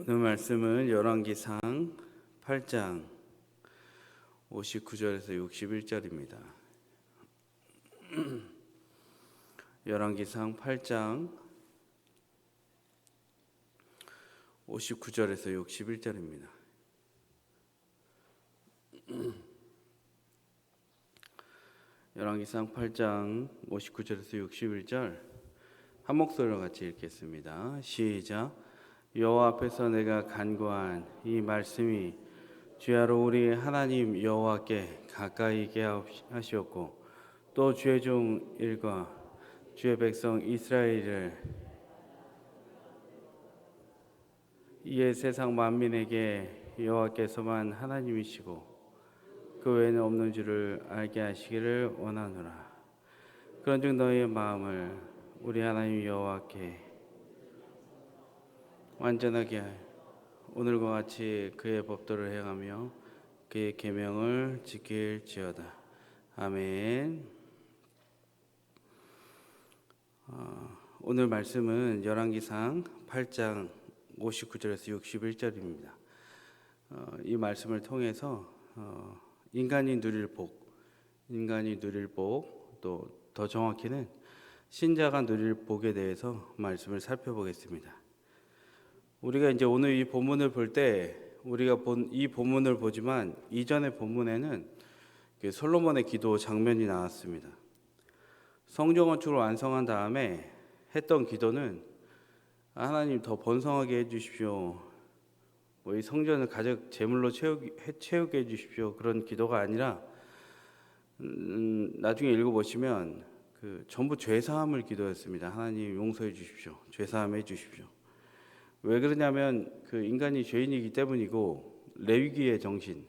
오늘 말씀은 열왕기상 8장 59절에서 61절입니다. 열왕기상 8장 59절에서 61절입니다. 열왕기상 8장 59절에서 61절 한 목소리로 같이 읽겠습니다. 시작. 여호와 앞에서 내가 간구한 이 말씀이 주야로 우리 하나님 여호와께 가까이 있게 하시옵고 또 주의 종 일과 주의 백성 이스라엘을 이에 세상 만민에게 여호와께서만 하나님이시고 그 외에는 없는 줄을 알게 하시기를 원하노라. 그런즉 너희의 마음을 우리 하나님 여호와께 완전하게 하여 오늘과 같이 그의 법도를 행하며 그의 계명을 지킬지어다. 아멘. 오늘 말씀은 열왕기상 8장 59절에서 61절입니다. 이 말씀을 통해서 인간이 누릴 복, 또 더 정확히는 신자가 누릴 복에 대해서 말씀을 살펴보겠습니다. 우리가 이제 오늘 이 본문을 볼 때 우리가 본 이 본문을 보지만 이전의 본문에는 솔로몬의 기도 장면이 나왔습니다. 성전 건축을 완성한 다음에 했던 기도는 하나님 더 번성하게 해주십시오. 이 성전을 가득 제물로 채우게 해주십시오. 그런 기도가 아니라 나중에 읽어보시면 전부 죄사함을 기도했습니다. 하나님 용서해 주십시오. 죄사함 해주십시오. 왜 그러냐면 인간이 죄인이기 때문이고 레위기의 정신,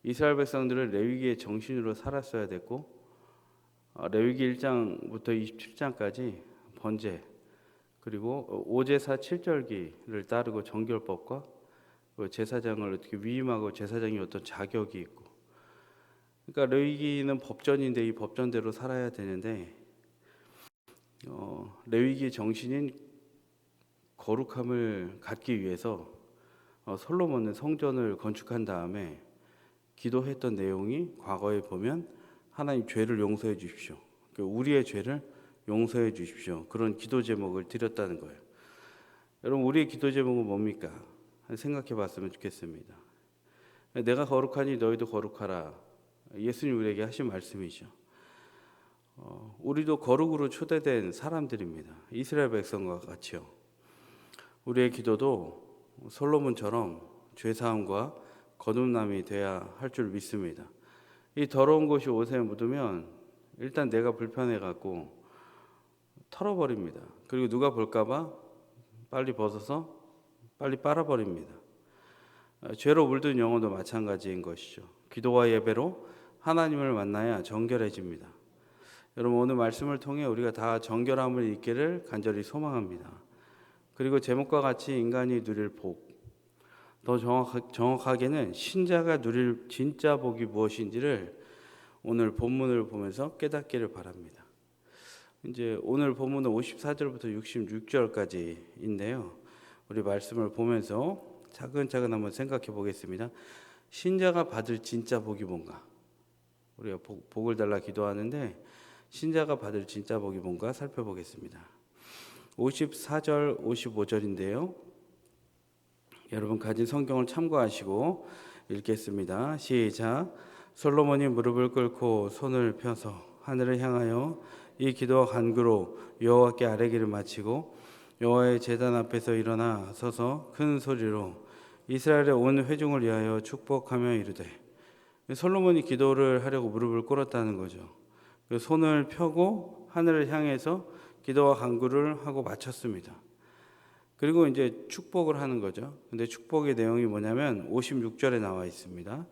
이스라엘 백성들은 레위기의 정신으로 살았어야 됐고 레위기 1장부터 27장까지 번제 그리고 오제사 7절기를 따르고 정결법과 제사장을 어떻게 위임하고 제사장이 어떤 자격이 있고 그러니까 레위기는 법전인데 이 법전대로 살아야 되는데 레위기의 정신인 거룩함을 갖기 위해서 솔로몬은 성전을 건축한 다음에 기도했던 내용이 과거에 보면 하나님 죄를 용서해 주십시오. 우리의 죄를 용서해 주십시오. 그런 기도 제목을 드렸다는 거예요. 여러분 우리의 기도 제목은 뭡니까? 생각해 봤으면 좋겠습니다. 내가 거룩하니 너희도 거룩하라. 예수님 우리에게 하신 말씀이죠. 우리도 거룩으로 초대된 사람들입니다. 이스라엘 백성과 같이요. 우리의 기도도 솔로몬처럼 죄사함과 거듭남이 돼야 할 줄 믿습니다. 이 더러운 것이 옷에 묻으면 일단 내가 불편해갖고 털어버립니다. 그리고 누가 볼까봐 빨리 벗어서 빨리 빨아버립니다. 죄로 물든 영혼도 마찬가지인 것이죠. 기도와 예배로 하나님을 만나야 정결해집니다. 여러분 오늘 말씀을 통해 우리가 다 정결함을 잊기를 간절히 소망합니다. 그리고 제목과 같이 인간이 누릴 복, 더 정확하게는 신자가 누릴 진짜 복이 무엇인지를 오늘 본문을 보면서 깨닫기를 바랍니다. 이제 오늘 본문은 54절부터 66절까지인데요. 우리 말씀을 보면서 차근차근 한번 생각해 보겠습니다. 신자가 받을 진짜 복이 뭔가? 우리가 복을 달라 기도하는데 신자가 받을 진짜 복이 뭔가 살펴보겠습니다. 54절, 55절인데요. 여러분 가진 성경을 참고하시고 읽겠습니다. 시작. 솔로몬이 무릎을 꿇고 손을 펴서 하늘을 향하여 이 기도와 간구로 여호와께 아뢰기를 마치고 여호와의 제단 앞에서 일어나 서서 큰 소리로 이스라엘의 온 회중을 위하여 축복하며 이르되, 솔로몬이 기도를 하려고 무릎을 꿇었다는 거죠. 손을 펴고 하늘을 향해서 기도와 간구를 하고 마쳤습니다. 그리고 이제 축복을 하는 거죠. 근데 축복의 내용이 뭐냐면 56절에 나와 있습니다.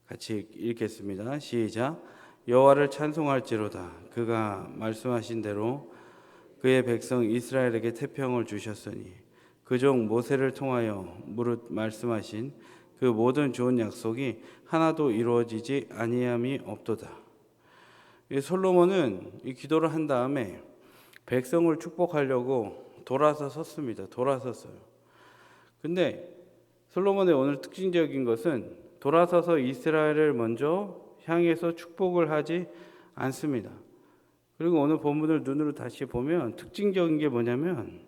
같이 읽겠습니다. 시작. 여호와를 찬송할지로다. 그가 말씀하신 대로 그의 백성 이스라엘에게 태평을 주셨으니 그 종 모세를 통하여 무릇 말씀하신 그 모든 좋은 약속이 하나도 이루어지지 아니함이 없도다. 솔로몬은 이 기도를 한 다음에 백성을 축복하려고 돌아서 섰습니다. 돌아섰어요. 근데 솔로몬의 오늘 특징적인 것은 돌아서서 이스라엘을 먼저 향해서 축복을 하지 않습니다. 그리고 오늘 본문을 눈으로 다시 보면 특징적인 게 뭐냐면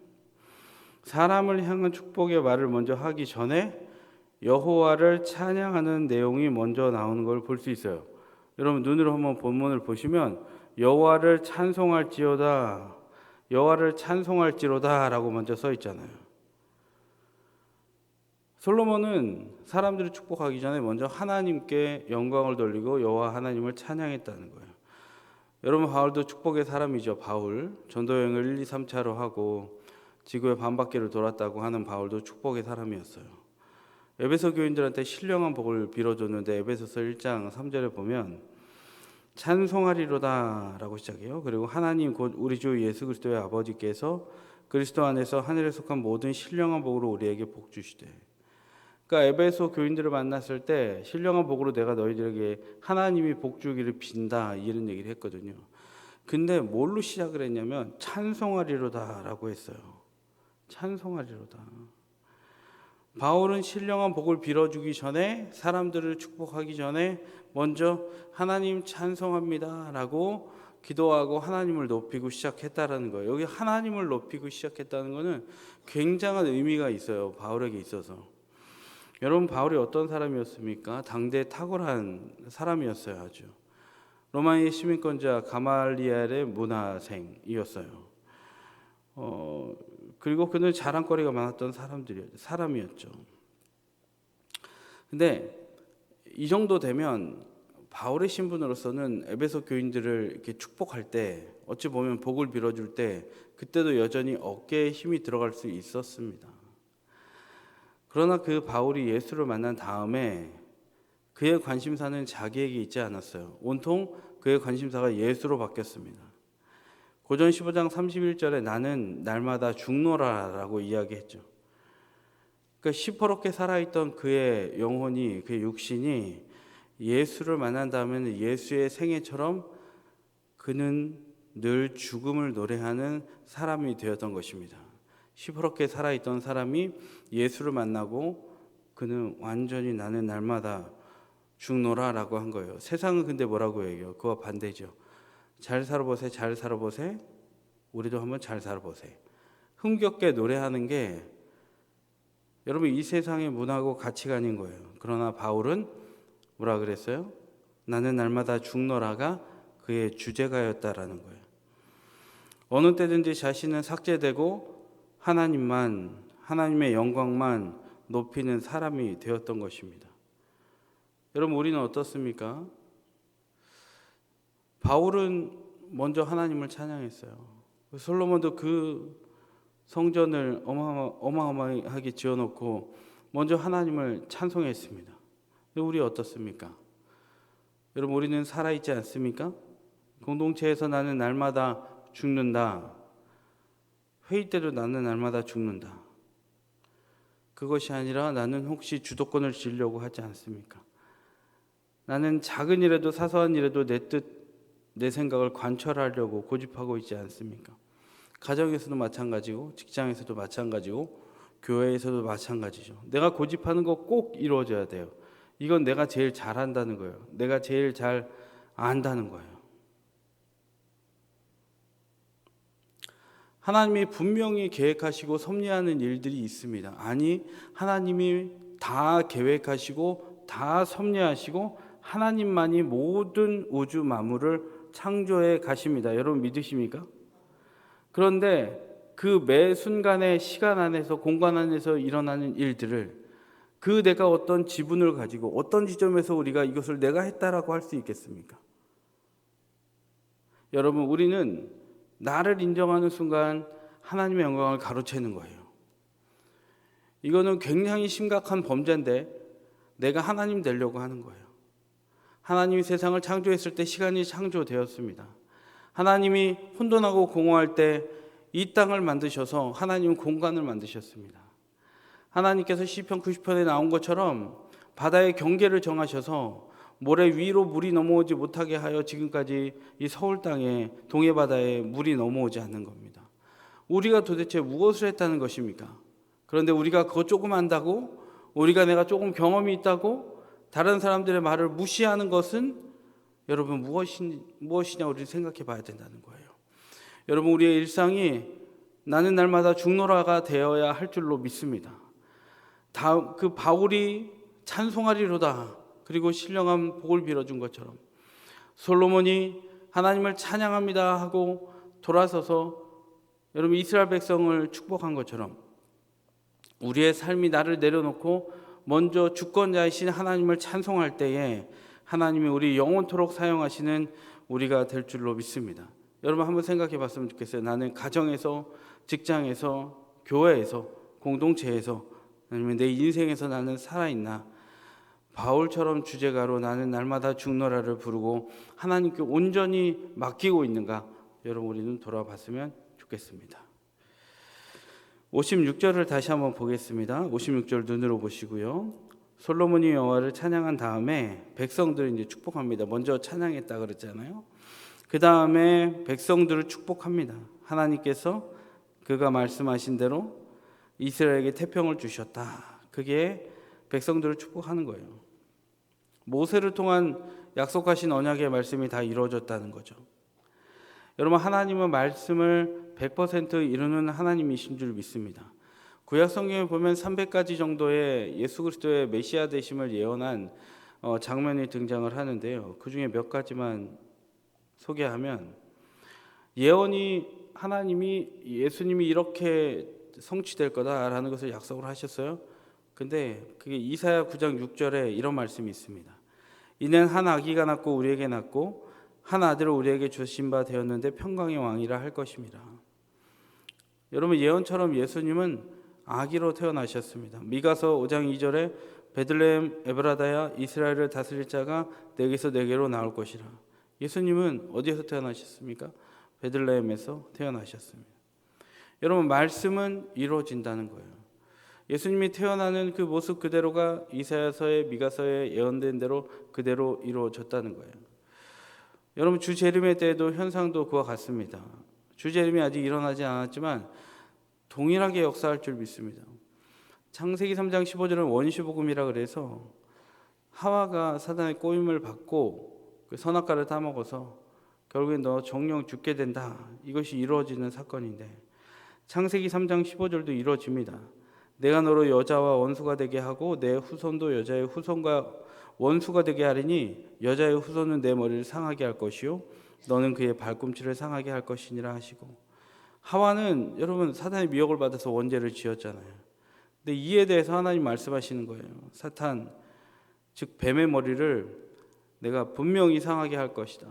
사람을 향한 축복의 말을 먼저 하기 전에 여호와를 찬양하는 내용이 먼저 나오는 걸 볼 수 있어요. 여러분 눈으로 한번 본문을 보시면 여호와를 찬송할지어다, 여호와를 찬송할지로다라고 먼저 써 있잖아요. 솔로몬은 사람들을 축복하기 전에 먼저 하나님께 영광을 돌리고 여호와 하나님을 찬양했다는 거예요. 여러분 바울도 축복의 사람이죠. 바울 전도 여행을 1, 2, 3차로 하고 지구의 반바퀴를 돌았다고 하는 바울도 축복의 사람이었어요. 에베소 교인들한테 신령한 복을 빌어줬는데 에베소서 1장 3절에 보면 찬송하리로다 라고 시작해요. 그리고 하나님 곧 우리 주 예수 그리스도의 아버지께서 그리스도 안에서 하늘에 속한 모든 신령한 복으로 우리에게 복 주시되. 그러니까 에베소 교인들을 만났을 때 신령한 복으로 내가 너희들에게 하나님이 복 주기를 빈다 이런 얘기를 했거든요. 근데 뭘로 시작을 했냐면 찬송하리로다 라고 했어요. 찬송하리로다. 바울은 신령한 복을 빌어주기 전에 사람들을 축복하기 전에 먼저 하나님 찬송합니다 라고 기도하고 하나님을 높이고 시작했다라는 거예요. 여기 하나님을 높이고 시작했다는 것은 굉장한 의미가 있어요. 바울에게 있어서. 여러분 바울이 어떤 사람이었습니까? 당대 탁월한 사람이었어요. 아주 로마의 시민권자 가말리엘의 문화생이었어요. 그리고 그는 자랑거리가 많았던 사람이었죠. 근데 이 정도 되면 바울의 신분으로서는 에베소 교인들을 이렇게 축복할 때 어찌 보면 복을 빌어줄 때 그때도 여전히 어깨에 힘이 들어갈 수 있었습니다. 그러나 그 바울이 예수를 만난 다음에 그의 관심사는 자기에게 있지 않았어요. 온통 그의 관심사가 예수로 바뀌었습니다. 고전 15장 31절에 나는 날마다 죽노라라고 이야기했죠. 그러니까 시퍼렇게 살아있던 그의 영혼이, 그의 육신이 예수를 만난 다음에는 예수의 생애처럼 그는 늘 죽음을 노래하는 사람이 되었던 것입니다. 시퍼렇게 살아있던 사람이 예수를 만나고 그는 완전히 나는 날마다 죽노라라고 한 거예요. 세상은 근데 뭐라고 얘기해요? 그와 반대죠. 잘 살아보세, 잘 살아보세. 우리도 한번 잘 살아보세. 흥겹게 노래하는 게 여러분 이 세상의 문화고 가치관인 거예요. 그러나 바울은 뭐라 그랬어요? 나는 날마다 죽노라가 그의 주제가였다라는 거예요. 어느 때든지 자신은 삭제되고 하나님의 영광만 높이는 사람이 되었던 것입니다. 여러분 우리는 어떻습니까? 바울은 먼저 하나님을 찬양했어요. 솔로몬도 그 성전을 어마어마하게 지어놓고 먼저 하나님을 찬송했습니다. 근데 우리 어떻습니까? 여러분 우리는 살아있지 않습니까? 공동체에서 나는 날마다 죽는다. 회의 때도 나는 날마다 죽는다. 그것이 아니라 나는 혹시 주도권을 쥐려고 하지 않습니까? 나는 작은 일에도 사소한 일에도 내 뜻, 내 생각을 관철하려고 고집하고 있지 않습니까? 가정에서도 마찬가지고 직장에서도 마찬가지고 교회에서도 마찬가지죠. 내가 고집하는 거 꼭 이루어져야 돼요. 이건 내가 제일 잘한다는 거예요. 내가 제일 잘 안다는 거예요. 하나님이 분명히 계획하시고 섭리하는 일들이 있습니다. 아니, 하나님이 다 계획하시고 다 섭리하시고 하나님만이 모든 우주 만물을 창조해 가십니다. 여러분 믿으십니까? 그런데 그 매 순간의 시간 안에서 공간 안에서 일어나는 일들을 그 내가 어떤 지분을 가지고 어떤 지점에서 우리가 이것을 내가 했다라고 할 수 있겠습니까? 여러분 우리는 나를 인정하는 순간 하나님의 영광을 가로채는 거예요. 이거는 굉장히 심각한 범죄인데 내가 하나님 되려고 하는 거예요. 하나님이 세상을 창조했을 때 시간이 창조되었습니다. 하나님이 혼돈하고 공허할 때 이 땅을 만드셔서 하나님은 공간을 만드셨습니다. 하나님께서 시편 90편에 나온 것처럼 바다의 경계를 정하셔서 모래 위로 물이 넘어오지 못하게 하여 지금까지 이 서울 땅에 동해 바다에 물이 넘어오지 않는 겁니다. 우리가 도대체 무엇을 했다는 것입니까? 그런데 우리가 그거 조금 안다고, 우리가 내가 조금 경험이 있다고 다른 사람들의 말을 무시하는 것은 여러분 무엇이냐 우리는 생각해 봐야 된다는 거예요. 여러분, 우리의 일상이 나는 날마다 죽노라가 되어야 할 줄로 믿습니다. 그 바울이 찬송하리로다 그리고 신령한 복을 빌어준 것처럼 솔로몬이 하나님을 찬양합니다 하고 돌아서서 여러분 이스라엘 백성을 축복한 것처럼 우리의 삶이 나를 내려놓고 먼저 주권자이신 하나님을 찬송할 때에 하나님이 우리 영원토록 사용하시는 우리가 될 줄로 믿습니다. 여러분 한번 생각해 봤으면 좋겠어요. 나는 가정에서, 직장에서, 교회에서, 공동체에서, 아니면 내 인생에서 나는 살아있나? 바울처럼 주제가로 나는 날마다 죽노라를 부르고 하나님께 온전히 맡기고 있는가? 여러분 우리는 돌아봤으면 좋겠습니다. 56절을 다시 한번 보겠습니다. 56절 눈으로 보시고요. 솔로몬이 여호와를 찬양한 다음에 백성들을 이제 축복합니다. 먼저 찬양했다 그랬잖아요. 그 다음에 백성들을 축복합니다. 하나님께서 그가 말씀하신 대로 이스라엘에게 태평을 주셨다. 그게 백성들을 축복하는 거예요. 모세를 통한 약속하신 언약의 말씀이 다 이루어졌다는 거죠. 여러분 하나님은 말씀을 100% 이루는 하나님이신 줄 믿습니다. 구약 성경에 보면 300가지 정도의 예수 그리스도의 메시아 되심을 예언한 장면이 등장을 하는데요. 그 중에 몇 가지만 소개하면 예언이 하나님이 예수님이 이렇게 성취될 거다라는 것을 약속을 하셨어요. 근데 그게 이사야 9장 6절에 이런 말씀이 있습니다. 이는 한 아기가 낳고 우리에게 낳고 한 아들을 우리에게 주신 바 되었는데 평강의 왕이라 할 것입니다. 여러분 예언처럼 예수님은 아기로 태어나셨습니다. 미가서 5장 2절에 베들레헴 에브라다야 이스라엘을 다스릴 자가 내게서 내게로 나올 것이라. 예수님은 어디에서 태어나셨습니까? 베들레헴에서 태어나셨습니다. 여러분 말씀은 이루어진다는 거예요. 예수님이 태어나는 그 모습 그대로가 이사야서에 미가서에 예언된 대로 그대로 이루어졌다는 거예요. 여러분 주재림의 때에도 현상도 그와 같습니다. 주재림이 아직 일어나지 않았지만 동일하게 역사할 줄 믿습니다. 창세기 3장 15절은 원시복음이라 그래서 하와가 사단의 꼬임을 받고 그 선악과를 따먹어서 결국엔 너 정령 죽게 된다. 이것이 이루어지는 사건인데 창세기 3장 15절도 이루어집니다. 내가 너로 여자와 원수가 되게 하고 내 후손도 여자의 후손과 원수가 되게 하리니 여자의 후손은 내 머리를 상하게 할 것이요 너는 그의 발꿈치를 상하게 할 것이니라 하시고 하와는 여러분 사탄의 미혹을 받아서 원죄를 지었잖아요. 근데 이에 대해서 하나님 말씀하시는 거예요. 사탄 즉 뱀의 머리를 내가 분명히 상하게 할 것이다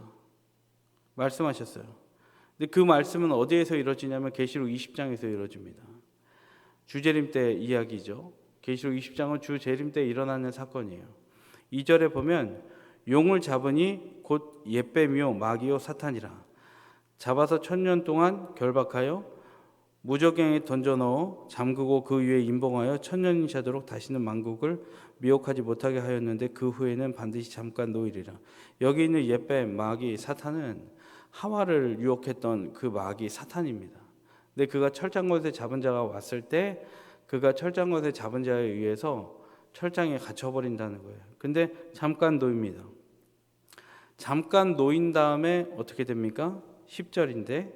말씀하셨어요. 근데 그 말씀은 어디에서 이루어지냐면 계시록 20장에서 이루어집니다. 주재림 때 이야기죠. 계시록 20장은 주재림 때 일어나는 사건이에요. 2절에 보면 용을 잡으니 곧 옛뱀이요 마귀요 사탄이라 잡아서 1000년 동안 결박하여 무저갱에 던져 넣어 잠그고 그 위에 임봉하여 1000년이 자도록 다시는 만국을 미혹하지 못하게 하였는데 그 후에는 반드시 잠깐 놓이리라. 여기 있는 옛뱀 마귀 사탄은 하와를 유혹했던 그 마귀 사탄입니다. 근데 그가 철장것에 잡은 자가 왔을 때 그가 철장것에 잡은 자에 의해서 철장에 갇혀버린다는 거예요. 근데 잠깐 놓입니다. 잠깐 놓인 다음에 어떻게 됩니까? 10절인데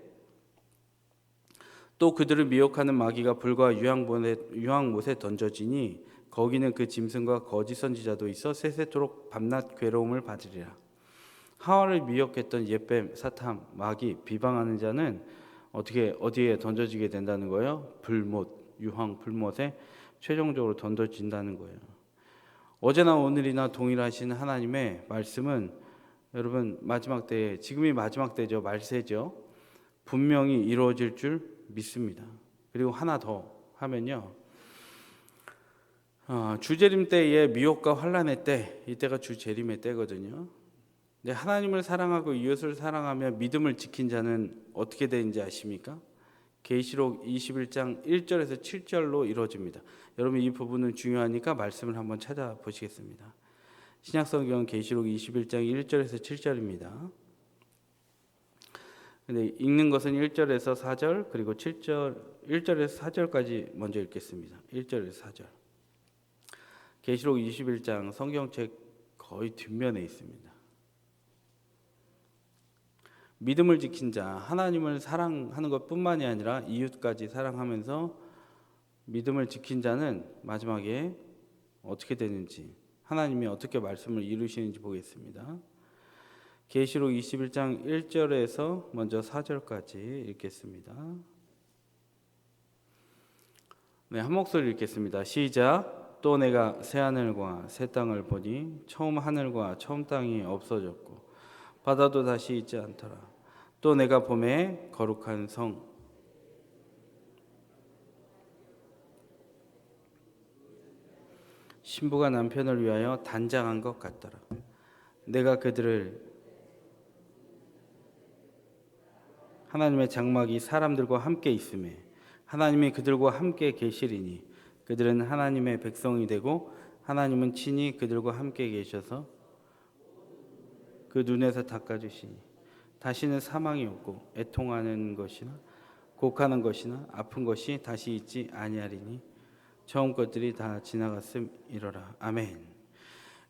또 그들을 미혹하는 마귀가 불과 유황못에 던져지니 거기는 그 짐승과 거짓 선지자도 있어 세세토록 밤낮 괴로움을 받으리라. 하와를 미혹했던 옛뱀 사탄 마귀 비방하는 자는 어디에 던져지게 된다는 거예요? 불못 유황 불못에 최종적으로 던져진다는 거예요. 어제나 오늘이나 동일하신 하나님의 말씀은 여러분 마지막 때에 지금이 마지막 때죠. 말세죠. 분명히 이루어질 줄 믿습니다. 그리고 하나 더 하면요. 주재림 때의 미혹과 환난의 때 이때가 주재림의 때거든요. 근데 하나님을 사랑하고 이웃을 사랑하며 믿음을 지킨 자는 어떻게 되는지 아십니까? 계시록 21장 1절에서 7절로 이루어집니다. 여러분 이 부분은 중요하니까 말씀을 한번 찾아보시겠습니다. 신약성경 계시록 21장 1절에서 7절입니다. 근데 읽는 것은 1절에서 4절 그리고 7절 1절에서 4절까지 먼저 읽겠습니다. 1절에서 4절. 계시록 21장 성경책 거의 뒷면에 있습니다. 믿음을 지킨 자, 하나님을 사랑하는 것뿐만이 아니라 이웃까지 사랑하면서 믿음을 지킨 자는 마지막에 어떻게 되는지, 하나님이 어떻게 말씀을 이루시는지 보겠습니다. 계시록 21장 1절에서 먼저 4절까지 읽겠습니다. 네, 한 목소리 읽겠습니다. 시작. 또 내가 새 하늘과 새 땅을 보니 처음 하늘과 처음 땅이 없어졌고 바다도 다시 있지 않더라. 또 내가 봄에 거룩한 성 신부가 남편을 위하여 단장한 것 같더라. 내가 그들을 하나님의 장막이 사람들과 함께 있음에 하나님이 그들과 함께 계시리니 그들은 하나님의 백성이 되고 하나님은 친히 그들과 함께 계셔서 그 눈에서 닦아주시니 다시는 사망이 없고 애통하는 것이나 곡하는 것이나 아픈 것이 다시 있지 아니하리니 처음 것들이 다 지나갔음이로라. 아멘.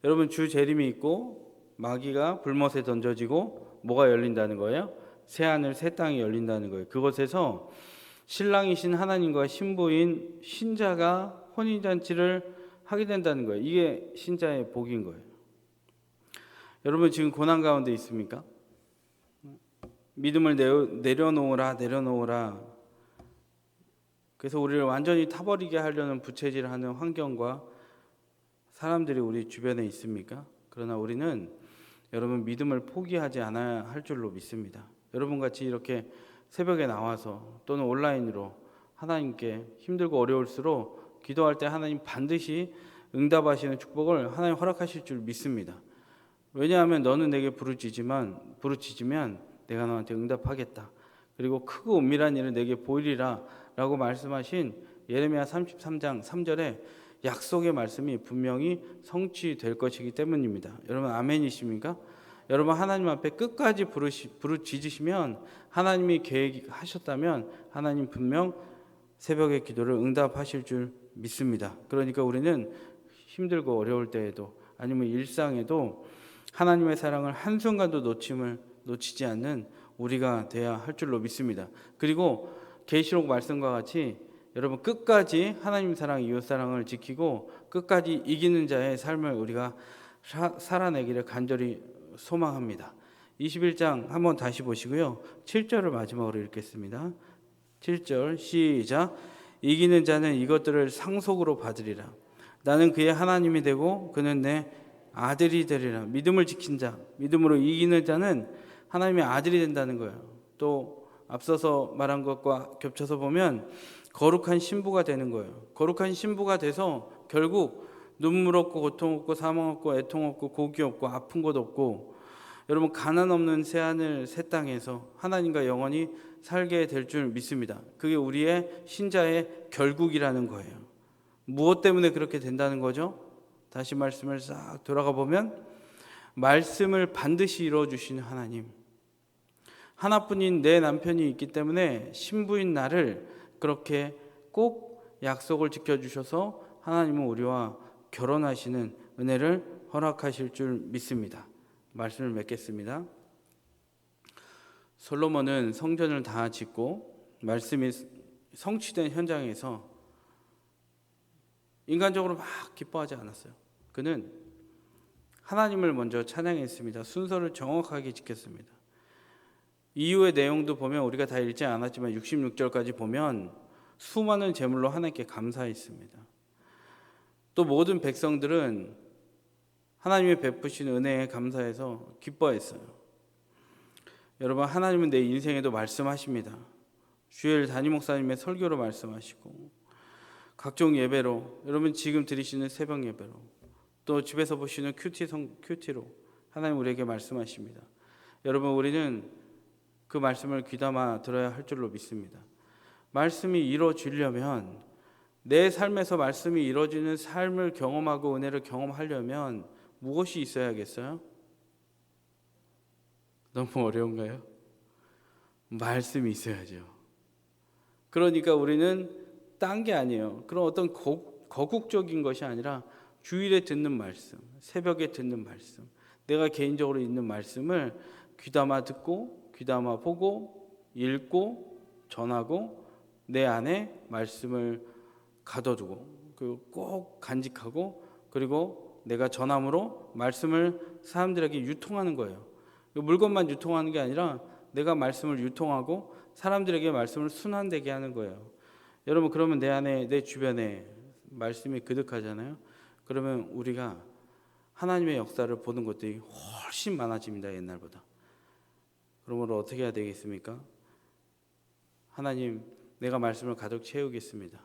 여러분, 주 재림이 있고 마귀가 불못에 던져지고 뭐가 열린다는 거예요? 새 하늘 새 땅이 열린다는 거예요. 그곳에서 신랑이신 하나님과 신부인 신자가 혼인잔치를 하게 된다는 거예요. 이게 신자의 복인 거예요. 여러분, 지금 고난 가운데 있습니까? 믿음을 내려놓으라. 그래서 우리를 완전히 타버리게 하려는 부채질하는 환경과 사람들이 우리 주변에 있습니까? 그러나 우리는 여러분 믿음을 포기하지 않아야 할 줄로 믿습니다. 여러분 같이 이렇게 새벽에 나와서 또는 온라인으로 하나님께 힘들고 어려울수록 기도할 때 하나님 반드시 응답하시는 축복을 하나님 허락하실 줄 믿습니다. 왜냐하면 너는 내게 부르짖으면 내가 너한테 응답하겠다. 그리고 크고 은밀한 일을 내게 보이리라 라고 말씀하신 예레미야 33장 3절에 약속의 말씀이 분명히 성취될 것이기 때문입니다. 여러분 아멘이십니까? 여러분 하나님 앞에 끝까지 부르짖으시면 하나님이 계획하셨다면 하나님 분명 새벽의 기도를 응답하실 줄 믿습니다. 그러니까 우리는 힘들고 어려울 때에도 아니면 일상에도 하나님의 사랑을 한순간도 놓치지 않는 우리가 돼야 할 줄로 믿습니다. 그리고 계시록 말씀과 같이 여러분 끝까지 하나님 사랑, 이웃 사랑을 지키고 끝까지 이기는 자의 삶을 우리가 살아내기를 간절히 소망합니다. 21장 한번 다시 보시고요. 7절을 마지막으로 읽겠습니다. 7절 시작. 이기는 자는 이것들을 상속으로 받으리라. 나는 그의 하나님이 되고 그는 내 아들이 되리라. 믿음을 지킨 자, 믿음으로 이기는 자는 하나님의 아들이 된다는 거예요. 또 앞서서 말한 것과 겹쳐서 보면 거룩한 신부가 되는 거예요. 거룩한 신부가 돼서 결국 눈물 없고 고통 없고 사망 없고 애통 없고 고기 없고 아픈 것 없고 여러분 가난 없는 새하늘 새 땅에서 하나님과 영원히 살게 될 줄 믿습니다. 그게 우리의 신자의 결국이라는 거예요. 무엇 때문에 그렇게 된다는 거죠? 다시 말씀을 싹 돌아가 보면 말씀을 반드시 이루어 주시는 하나님, 하나뿐인 내 남편이 있기 때문에 신부인 나를 그렇게 꼭 약속을 지켜주셔서 하나님은 우리와 결혼하시는 은혜를 허락하실 줄 믿습니다. 말씀을 맺겠습니다. 솔로몬은 성전을 다 짓고 말씀이 성취된 현장에서 인간적으로 막 기뻐하지 않았어요. 그는 하나님을 먼저 찬양했습니다. 순서를 정확하게 지켰습니다. 이후의 내용도 보면 우리가 다 읽지 않았지만 66절까지 보면 수많은 제물로 하나님께 감사했습니다. 또 모든 백성들은 하나님의 베푸신 은혜에 감사해서 기뻐했어요. 여러분 하나님은 내 인생에도 말씀하십니다. 주일 담임 목사님의 설교로 말씀하시고 각종 예배로 여러분 지금 드리시는 새벽 예배로 또 집에서 보시는 큐티로 하나님 우리에게 말씀하십니다. 여러분 우리는 그 말씀을 귀담아 들어야 할 줄로 믿습니다. 말씀이 이루어지려면 내 삶에서 말씀이 이루어지는 삶을 경험하고 은혜를 경험하려면 무엇이 있어야겠어요? 너무 어려운가요? 말씀이 있어야죠. 그러니까 우리는 딴 게 아니에요. 그런 어떤 거국적인 것이 아니라 주일에 듣는 말씀, 새벽에 듣는 말씀, 내가 개인적으로 있는 말씀을 귀담아 듣고 귀담아 보고 읽고 전하고 내 안에 말씀을 가둬두고 그리고 꼭 간직하고 그리고 내가 전함으로 말씀을 사람들에게 유통하는 거예요. 물건만 유통하는 게 아니라 내가 말씀을 유통하고 사람들에게 말씀을 순환되게 하는 거예요. 여러분 그러면 내 안에 내 주변에 말씀이 그득하잖아요. 그러면 우리가 하나님의 역사를 보는 것들이 훨씬 많아집니다. 옛날보다. 그러므로 어떻게 해야 되겠습니까? 하나님 내가 말씀을 가득 채우겠습니다.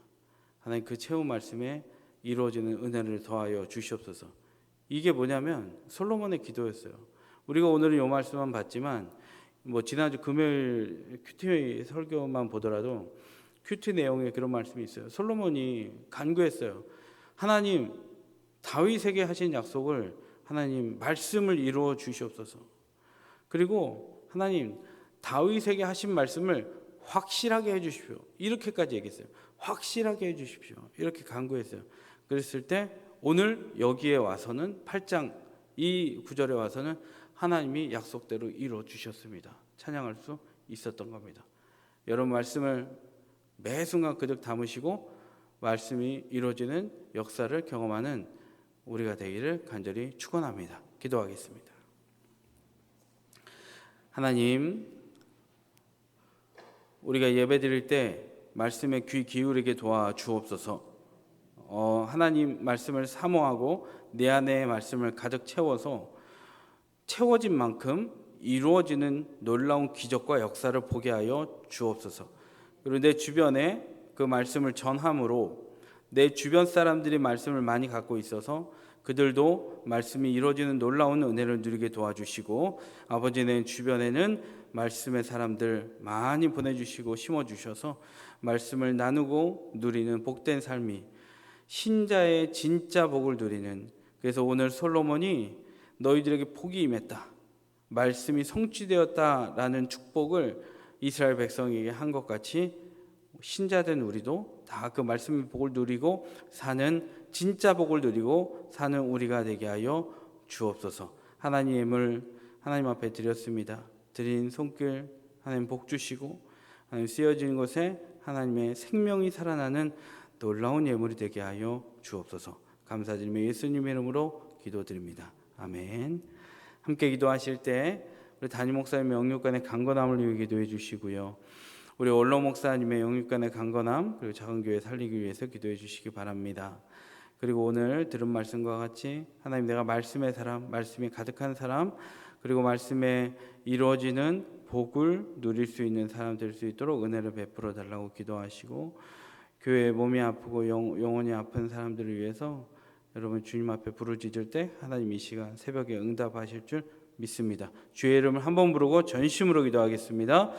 하나님 그 채운 말씀에 이루어지는 은혜를 더하여 주시옵소서. 이게 뭐냐면 솔로몬의 기도였어요. 우리가 오늘은 이 말씀만 봤지만 지난주 금요일 큐티 설교만 보더라도 큐티 내용에 그런 말씀이 있어요. 솔로몬이 간구했어요. 하나님 다윗에게 하신 약속을 하나님 말씀을 이루어 주시옵소서. 그리고 하나님 다윗에게 하신 말씀을 확실하게 해 주십시오. 이렇게까지 얘기했어요. 확실하게 해 주십시오. 이렇게 간구했어요. 그랬을 때 오늘 여기에 와서는 8장 이 구절에 와서는 하나님이 약속대로 이루어 주셨습니다. 찬양할 수 있었던 겁니다. 여러분 말씀을 매 순간 그득 담으시고 말씀이 이루어지는 역사를 경험하는 우리가 되기를 간절히 축원합니다. 기도하겠습니다. 하나님, 우리가 예배드릴 때 말씀에 귀 기울이게 도와주옵소서. 하나님 말씀을 사모하고 내 안에 말씀을 가득 채워서 채워진 만큼 이루어지는 놀라운 기적과 역사를 보게 하여 주옵소서. 그리고 내 주변에 그 말씀을 전함으로 내 주변 사람들이 말씀을 많이 갖고 있어서 그들도 말씀이 이루어지는 놀라운 은혜를 누리게 도와주시고 아버지 내 주변에는 말씀의 사람들 많이 보내주시고 심어주셔서 말씀을 나누고 누리는 복된 삶이 신자의 진짜 복을 누리는 그래서 오늘 솔로몬이 너희들에게 복이 임했다. 말씀이 성취되었다라는 축복을 이스라엘 백성에게 한 것 같이 신자된 우리도 다 그 말씀의 복을 누리고 사는 진짜 복을 누리고 사는 우리가 되게 하여 주옵소서. 하나님을 하나님 앞에 드렸습니다. 드린 손길 하나님 복 주시고 하나님 쓰여진 곳에 하나님의 생명이 살아나는 놀라운 예물이 되게 하여 주옵소서. 감사드리며 예수님의 이름으로 기도드립니다. 아멘. 함께 기도하실 때 우리 담임 목사님의 영육간의 강건함을 위해 기도해 주시고요. 우리 원로 목사님의 영육간의 강건함 그리고 작은 교회 살리기 위해서 기도해 주시기 바랍니다. 그리고 오늘 들은 말씀과 같이 하나님 내가 말씀의 사람, 말씀이 가득한 사람 그리고 말씀에 이루어지는 복을 누릴 수 있는 사람 될 수 있도록 은혜를 베풀어 달라고 기도하시고 교회에 몸이 아프고 영혼이 아픈 사람들을 위해서 여러분 주님 앞에 부르짖을 때 하나님 이 시간 새벽에 응답하실 줄 믿습니다. 주의 이름을 한번 부르고 전심으로 기도하겠습니다.